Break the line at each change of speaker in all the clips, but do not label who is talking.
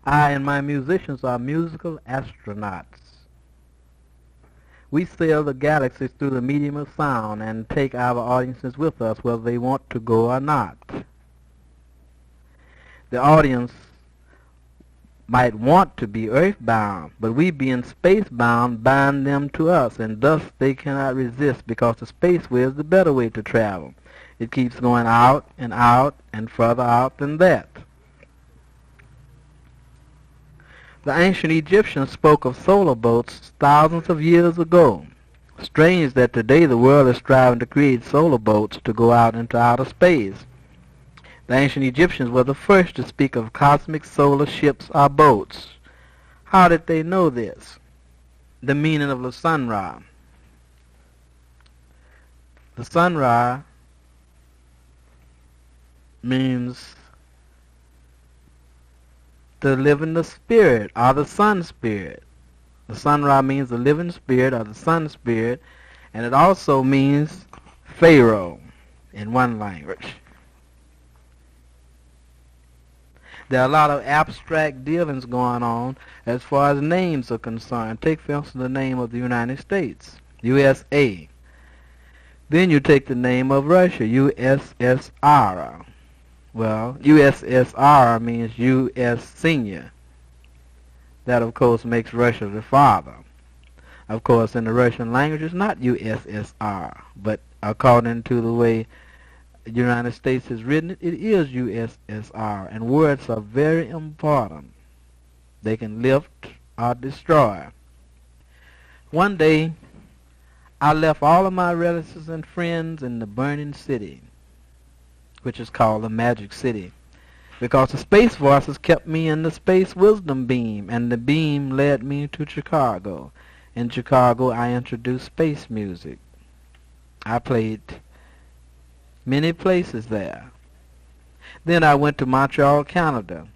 I and my musicians are musical astronauts. We sail the galaxies through the medium of sound and take our audiences with us whether they want to go or not. The audience might want to be earthbound, but we being spacebound bind them to us, and thus they cannot resist because the spaceway is the better way to travel. It keeps going out and further out than that. The ancient Egyptians spoke of solar boats thousands of years ago. Strange that today the world is striving to create solar boats to go out into outer space. The ancient Egyptians were the first to speak of cosmic solar ships or boats. How did they know this? The meaning of the sun ra. The sun ra means the living spirit or the sun spirit. The sun ra means the living spirit or the sun spirit, and it also means Pharaoh in one language. There are a lot of abstract dealings going on as far as names are concerned. Take, for instance, the name of the United States, USA. Then you take the name of Russia, USSR. Well, USSR means U.S. Senior. That, of course, makes Russia the father. Of course, in the Russian language, it's not USSR, but according to the way the United States has written it, it is USSR, and words are very important. They can lift or destroy. One day, I left all of my relatives and friends in the burning city, which is called the Magic City, because the space forces kept me in the space wisdom beam, and the beam led me to Chicago. In Chicago, I introduced space music. I played many places there. Then I went to Montreal, Canada,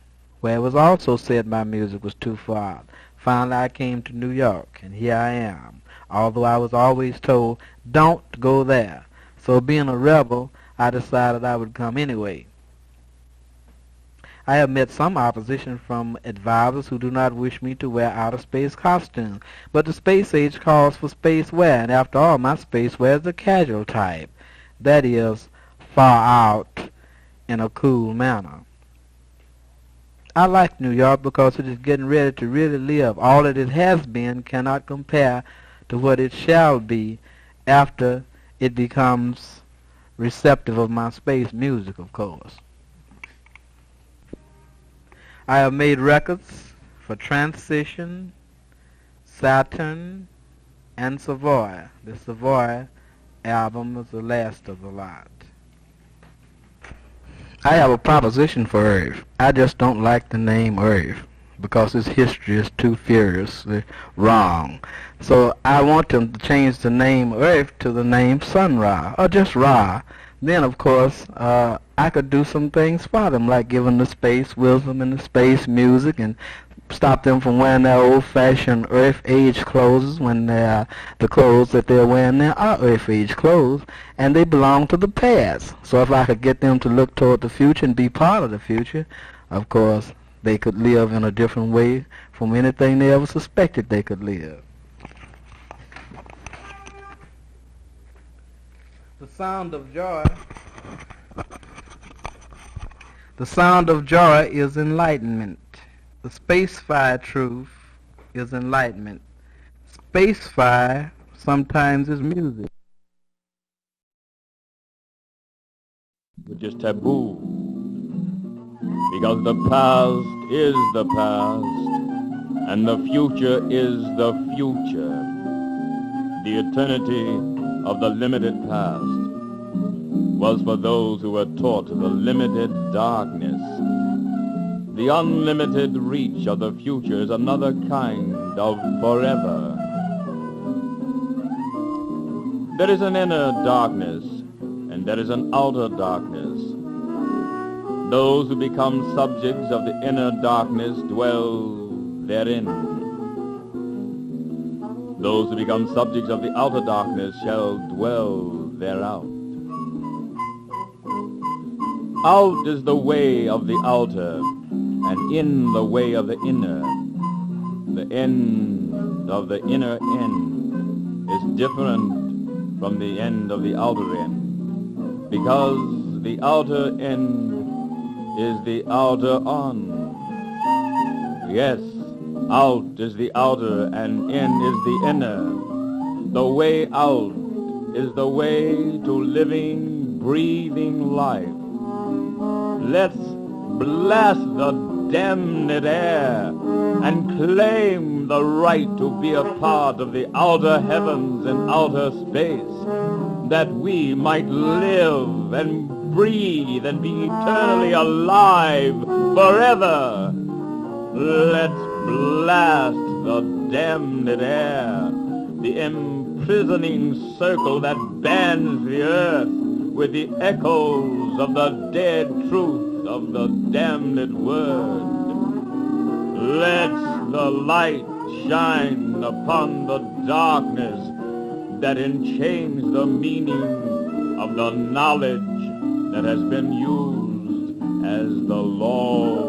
where it was also said my music was too far. Finally, I came to New York, and here I am, although I was always told, don't go there. So being a rebel, I decided I would come anyway. I have met some opposition from advisors who do not wish me to wear outer space costumes, but the space age calls for space wear, and after all, my space wear is the casual type. That is, far out in a cool manner. I like New York because it is getting ready to really live. All that it has been cannot compare to what it shall be after it becomes receptive of my space music, of course. I have made records for Transition, Saturn, and Savoy. The Savoy album is the last of the lot. I have a proposition for Earth. I just don't like the name Earth because its history is too furiously wrong. So I want them to change the name Earth to the name Sun Ra, or just Ra. Then, of course, I could do some things for them, like give them the space wisdom and the space music, and stop them from wearing their old-fashioned Earth Age clothes when the clothes that they're wearing now are Earth Age clothes, and they belong to the past. So if I could get them to look toward the future and be part of the future, of course, they could live in a different way from anything they ever suspected they could live. The sound of joy. The sound of joy is enlightenment. The space fire truth is enlightenment. Space fire sometimes is music.
Which is taboo, because the past is the past, and the future is the future. The eternity of the limited past was for those who were taught the limited darkness. The unlimited reach of the future is another kind of forever. There is an inner darkness, and there is an outer darkness. Those who become subjects of the inner darkness dwell therein. Those who become subjects of the outer darkness shall dwell thereout. Out is the way of the outer, and in the way of the inner. The end of the inner end is different from the end of the outer end, because the outer end is the outer on. Yes, out is the outer and in is the inner. The way out is the way to living, breathing life. Let's blast the damned air and claim the right to be a part of the outer heavens and outer space, that we might live and breathe and be eternally alive forever. Let's blast the damned air, the imprisoning circle that bands the earth with the echoes of the dead truth of the damned word. Let the light shine upon the darkness that enchains the meaning of the knowledge that has been used as the law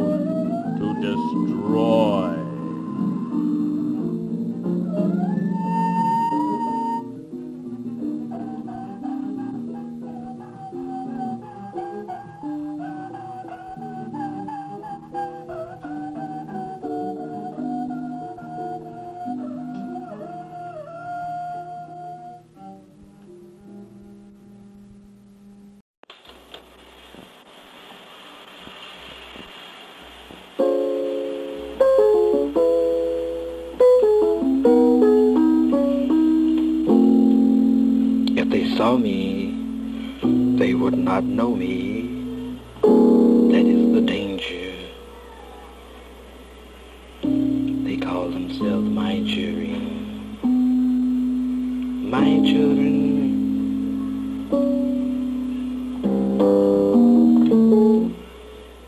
to destroy.
If they saw me, they would not know me. That is the danger. They call themselves my children. My children.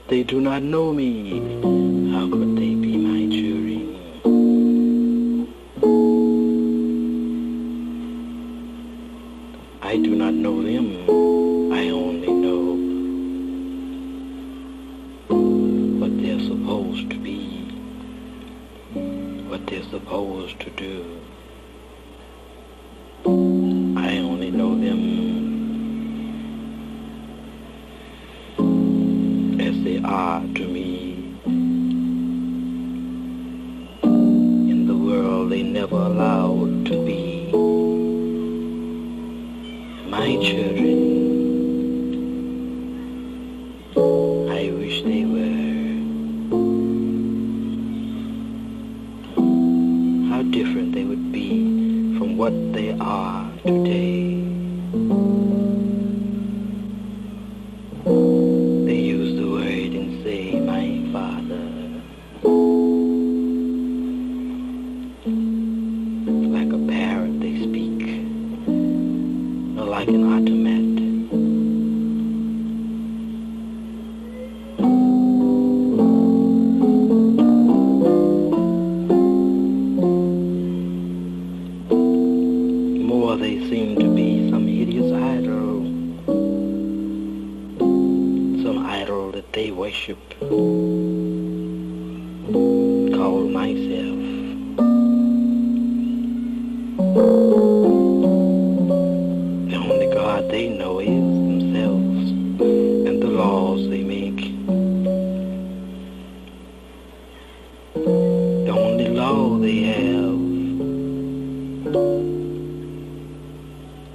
They do not know me. How could they be my children? I do not know them. I only know what they're supposed to be, what they're supposed to do. I only know them as they are to me. In the world they never allowed to be. My children, I wish they were. How different they would be from what they are today. They use the word and say, my father. It's like a parrot they speak. Like an automat. More they seem to be some hideous idol. Some idol that they worship. Call myself. They know is themselves and the laws they make. The only law they have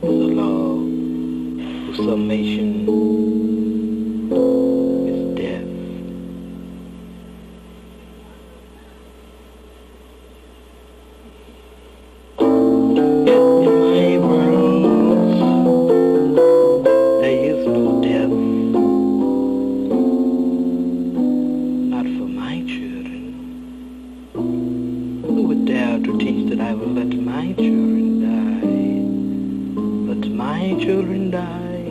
is the law whose summation is death. Children die.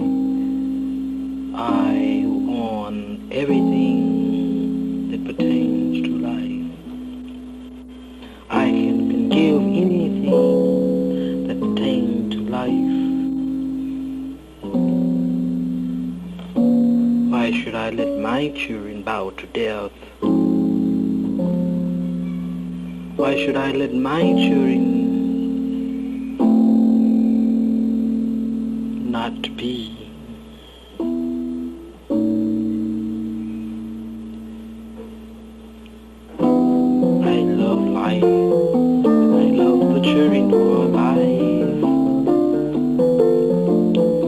I own everything that pertains to life. I can give anything that pertains to life. Why should I let my children bow to death? Why should I let my children not be? I love life, and I love the children who are alive.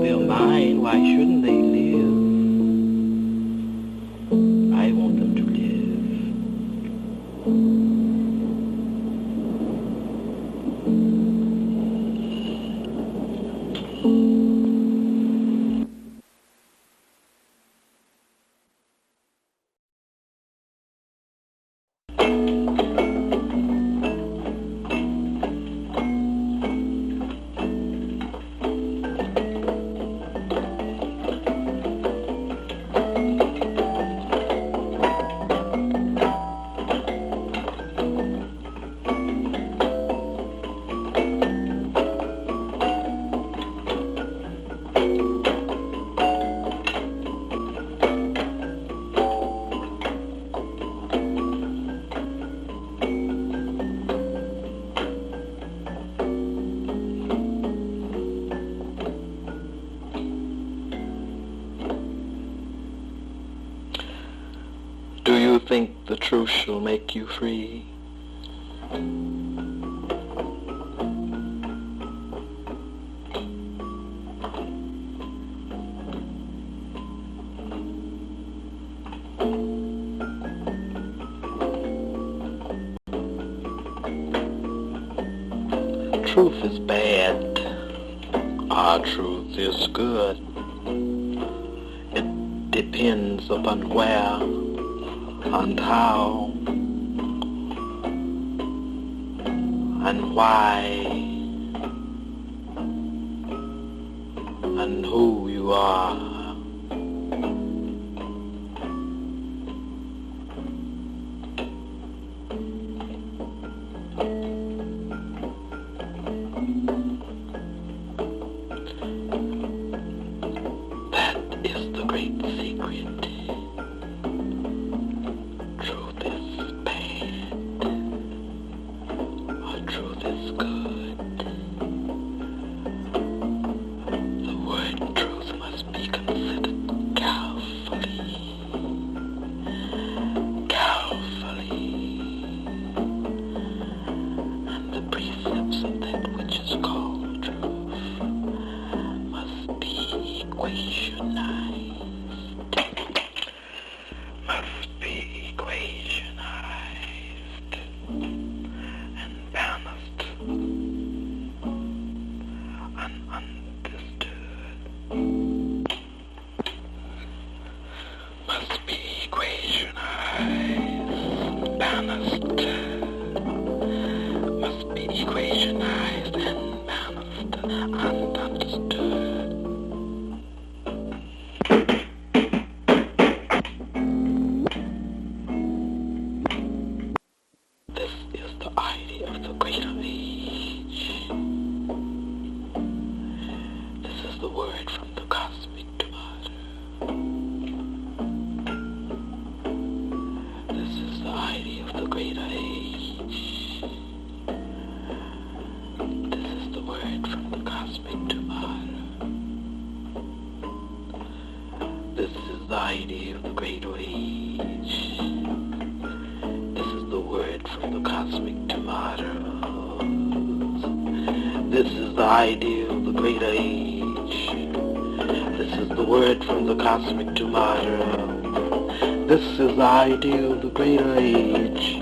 They're mine, why shouldn't they live? I want them to live. Do you think the truth shall make you free? Truth is bad. Our truth is good. It depends upon where and how and why and who you are. That is the great secret. Truth is bad, or truth is good. The word truth must be considered carefully, and the precepts of that which is called truth must be equationized. And balanced and understood. Must be equationized, balanced. Must be equationized and balanced and understood. This is the idea of the greater age. This is the word from the cosmic tomato. This is the idea of the greater age. This is the word from the cosmic tomato. This is the idea of the greater age. This is the word from the cosmic tomatoes. This is the idea of the greater age. This is the word from the cosmic tomato. This is the idea of the greater age.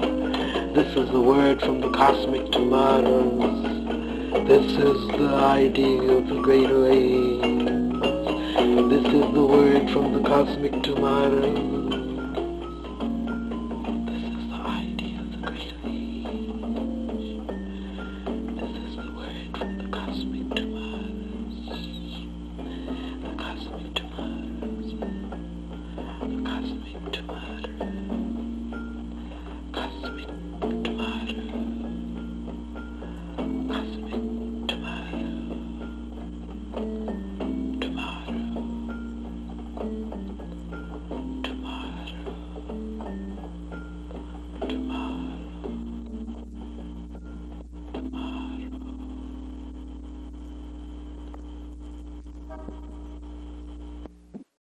This is the word from the cosmic tomatoes. This is the idea of the greater age. This is the word from the cosmic tomatoes.